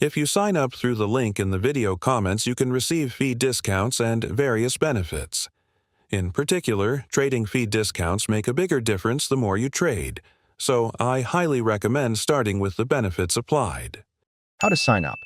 If you sign up through the link in the video comments, you can receive fee discounts and various benefits. In particular, trading fee discounts make a bigger difference the more you trade, so I highly recommend starting with the benefits applied. How to sign up.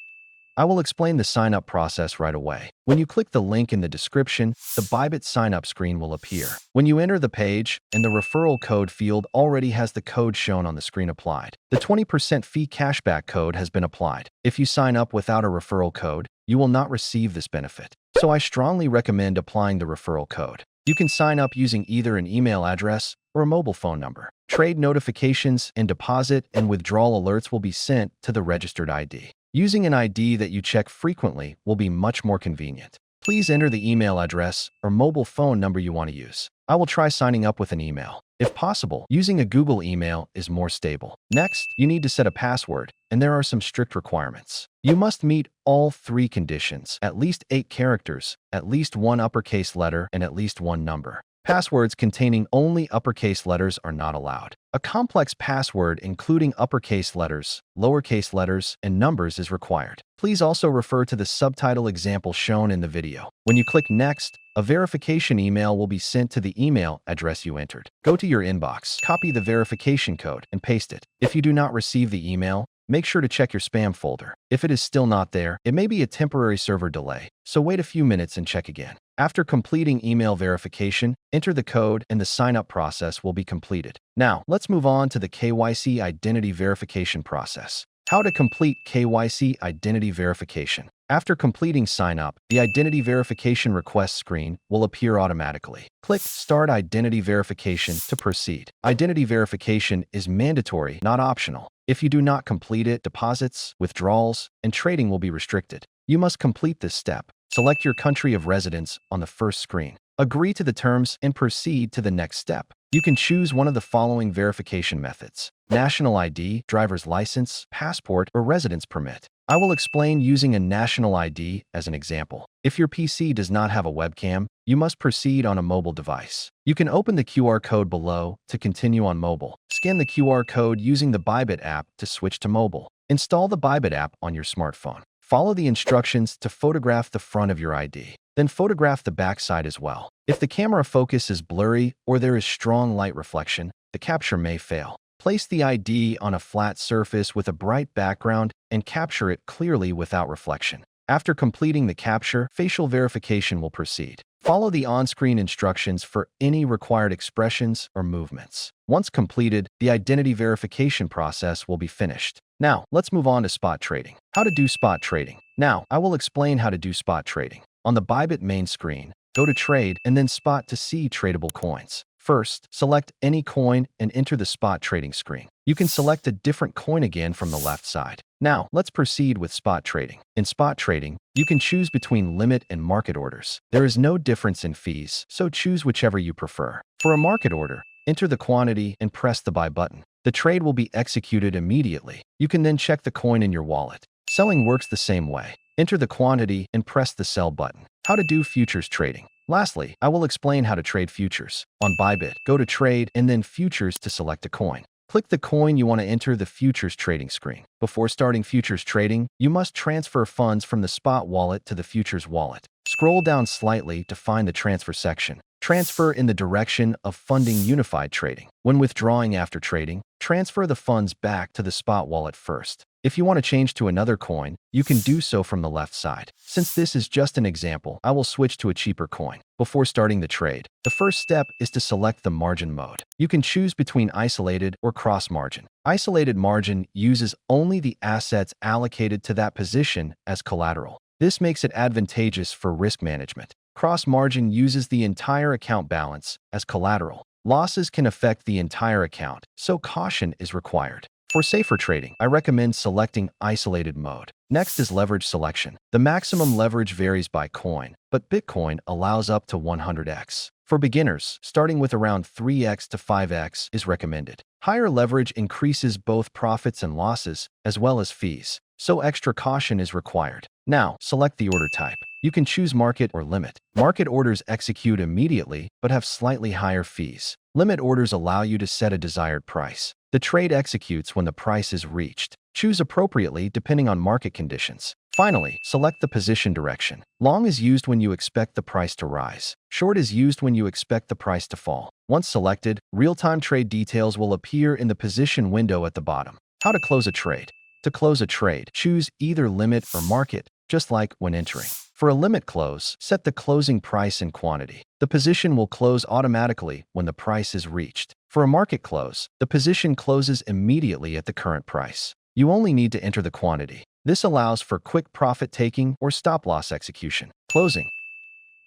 I will explain the sign-up process right away. When you click the link in the description, the Bybit sign-up screen will appear. When you enter the page, and the referral code field already has the code shown on the screen applied. The 20% fee cashback code has been applied. If you sign up without a referral code, you will not receive this benefit. So I strongly recommend applying the referral code. You can sign up using either an email address or a mobile phone number. Trade notifications and deposit and withdrawal alerts will be sent to the registered ID. Using an ID that you check frequently will be much more convenient. Please enter the email address or mobile phone number you want to use. I will try signing up with an email. If possible, using a Google email is more stable. Next, you need to set a password, and there are some strict requirements. You must meet all 3 conditions: at least 8 characters, at least 1 uppercase letter, and at least 1 number. Passwords containing only uppercase letters are not allowed. A complex password including uppercase letters, lowercase letters, and numbers is required. Please also refer to the subtitle example shown in the video. When you click Next, a verification email will be sent to the email address you entered. Go to your inbox, copy the verification code, and paste it. If you do not receive the email, make sure to check your spam folder. If it is still not there, it may be a temporary server delay, so wait a few minutes and check again. After completing email verification, enter the code and the sign-up process will be completed. Now, let's move on to the KYC identity verification process. How to complete KYC identity verification. After completing sign-up, the identity verification request screen will appear automatically. Click Start Identity Verification to proceed. Identity verification is mandatory, not optional. If you do not complete it, deposits, withdrawals, and trading will be restricted. You must complete this step. Select your country of residence on the first screen. Agree to the terms and proceed to the next step. You can choose one of the following verification methods: national ID, driver's license, passport, or residence permit. I will explain using a national ID as an example. If your PC does not have a webcam, you must proceed on a mobile device. You can open the QR code below to continue on mobile. Scan the QR code using the Bybit app to switch to mobile. Install the Bybit app on your smartphone. Follow the instructions to photograph the front of your ID. Then photograph the back side as well. If the camera focus is blurry or there is strong light reflection, the capture may fail. Place the ID on a flat surface with a bright background and capture it clearly without reflection. After completing the capture, facial verification will proceed. Follow the on-screen instructions for any required expressions or movements. Once completed, the identity verification process will be finished. Now, let's move on to spot trading. How to do spot trading. Now, I will explain how to do spot trading. On the Bybit main screen, go to Trade and then Spot to see tradable coins. First, select any coin and enter the spot trading screen. You can select a different coin again from the left side. Now, let's proceed with spot trading. In spot trading, you can choose between limit and market orders. There is no difference in fees, so choose whichever you prefer. For a market order, enter the quantity and press the buy button. The trade will be executed immediately. You can then check the coin in your wallet. Selling works the same way. Enter the quantity and press the sell button. How to do futures trading. Lastly, I will explain how to trade futures. On Bybit, go to Trade and then Futures to select a coin. Click the coin you want to enter the futures trading screen. Before starting futures trading, you must transfer funds from the spot wallet to the futures wallet. Scroll down slightly to find the transfer section. Transfer in the direction of funding unified trading. When withdrawing after trading, transfer the funds back to the spot wallet first. If you want to change to another coin, you can do so from the left side. Since this is just an example, I will switch to a cheaper coin. Before starting the trade, the first step is to select the margin mode. You can choose between isolated or cross margin. Isolated margin uses only the assets allocated to that position as collateral. This makes it advantageous for risk management. Cross margin uses the entire account balance as collateral. Losses can affect the entire account, so caution is required. For safer trading, I recommend selecting isolated mode. Next is leverage selection. The maximum leverage varies by coin, but Bitcoin allows up to 100x. For beginners, starting with around 3x to 5x is recommended. Higher leverage increases both profits and losses, as well as fees, so extra caution is required. Now, select the order type. You can choose market or limit. Market orders execute immediately, but have slightly higher fees. Limit orders allow you to set a desired price. The trade executes when the price is reached. Choose appropriately depending on market conditions. Finally, select the position direction. Long is used when you expect the price to rise. Short is used when you expect the price to fall. Once selected, real-time trade details will appear in the position window at the bottom. How to close a trade. To close a trade, choose either limit or market, just like when entering. For a limit close, set the closing price and quantity. The position will close automatically when the price is reached. For a market close, the position closes immediately at the current price. You only need to enter the quantity. This allows for quick profit-taking or stop-loss execution. Closing.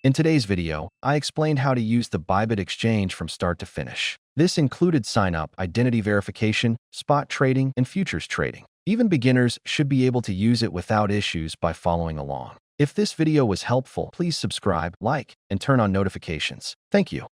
In today's video, I explained how to use the Bybit exchange from start to finish. This included sign-up, identity verification, spot trading, and futures trading. Even beginners should be able to use it without issues by following along. If this video was helpful, please subscribe, like, and turn on notifications. Thank you.